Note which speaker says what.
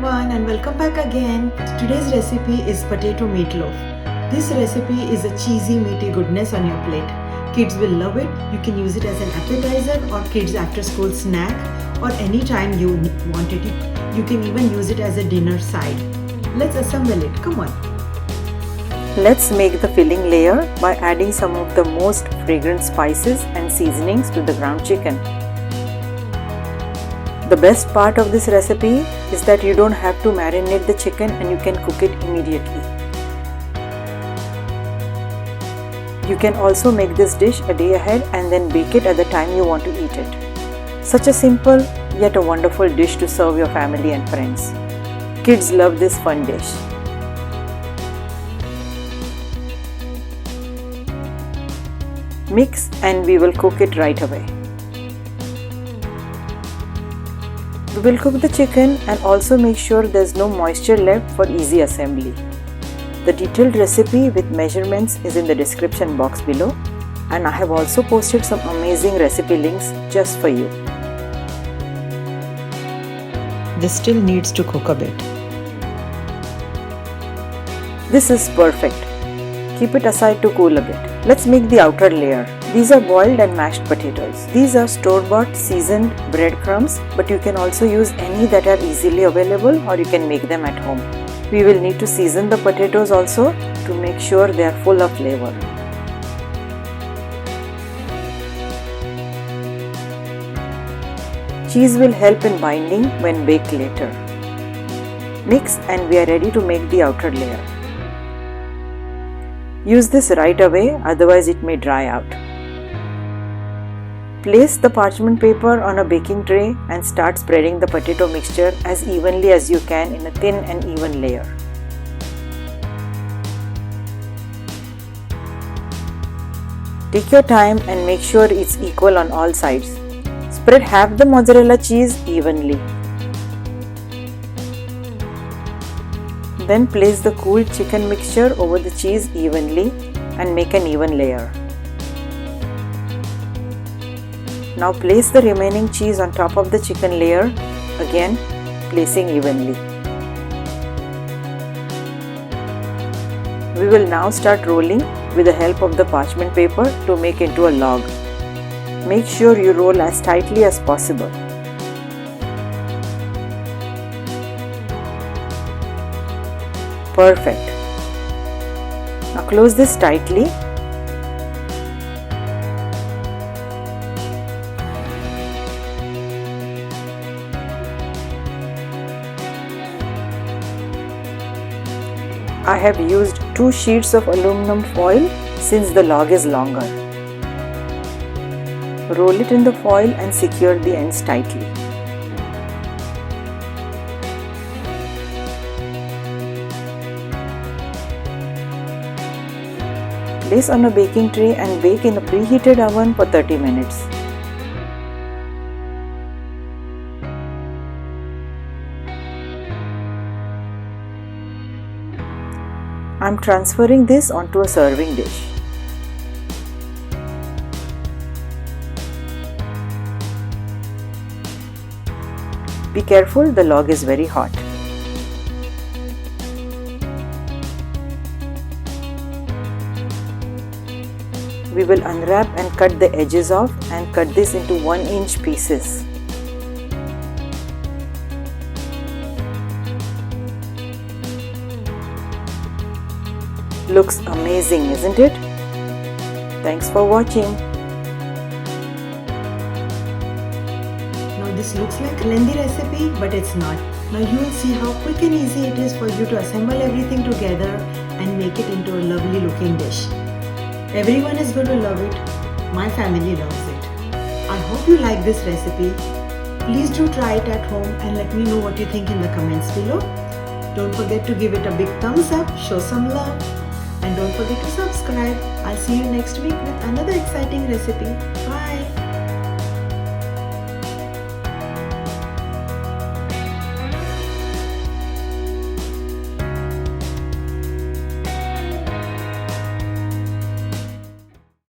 Speaker 1: everyone and welcome back again. Today's recipe is potato meatloaf. This recipe is a cheesy meaty goodness on your plate. Kids will love it. You can use it as an appetizer or kids after school snack or anytime you want it. You can even use it as a dinner side. Let's assemble it. Come on.
Speaker 2: Let's make the filling layer by adding some of the most fragrant spices and seasonings to the ground chicken. The best part of this recipe is that you don't have to marinate the chicken and you can cook it immediately. You can also make this dish a day ahead and then bake it at the time you want to eat it. Such a simple yet a wonderful dish to serve your family and friends. Kids love this fun dish. Mix and we will cook it right away. We will cook the chicken and also make sure there's no moisture left for easy assembly. The detailed recipe with measurements is in the description box below, and I have also posted some amazing recipe links just for you.
Speaker 1: This still needs to cook a bit.
Speaker 2: This is perfect. Keep it aside to cool a bit. Let's make the outer layer. These are boiled and mashed potatoes. These are store-bought seasoned breadcrumbs, but you can also use any that are easily available or you can make them at home. We will need to season the potatoes also to make sure they are full of flavor. Cheese will help in binding when baked later. Mix and we are ready to make the outer layer. Use this right away, otherwise it may dry out. Place the parchment paper on a baking tray and start spreading the potato mixture as evenly as you can in a thin and even layer. Take your time and make sure it's equal on all sides. Spread half the mozzarella cheese evenly. Then place the cooled chicken mixture over the cheese evenly and make an even layer. Now place the remaining cheese on top of the chicken layer, again placing evenly. We will now start rolling with the help of the parchment paper to make into a log. Make sure you roll as tightly as possible. Perfect. Now close this tightly. I have used 2 sheets of aluminum foil since the log is longer. Roll it in the foil and secure the ends tightly. Place on a baking tray and bake in a preheated oven for 30 minutes. I'm transferring this onto a serving dish. Be careful, the log is very hot. We will unwrap and cut the edges off and cut this into 1-inch pieces. Looks amazing, isn't it? Thanks for watching.
Speaker 1: Now this looks like a lengthy recipe, but it's not. Now you will see how quick and easy it is for you to assemble everything together and make it into a lovely looking dish. Everyone is going to love it. My family loves it. I hope you like this recipe. Please do try it at home and let me know what you think in the comments below. Don't forget to give it a big thumbs up, show some love, and don't forget to subscribe. I'll see you next week with another exciting recipe. Bye.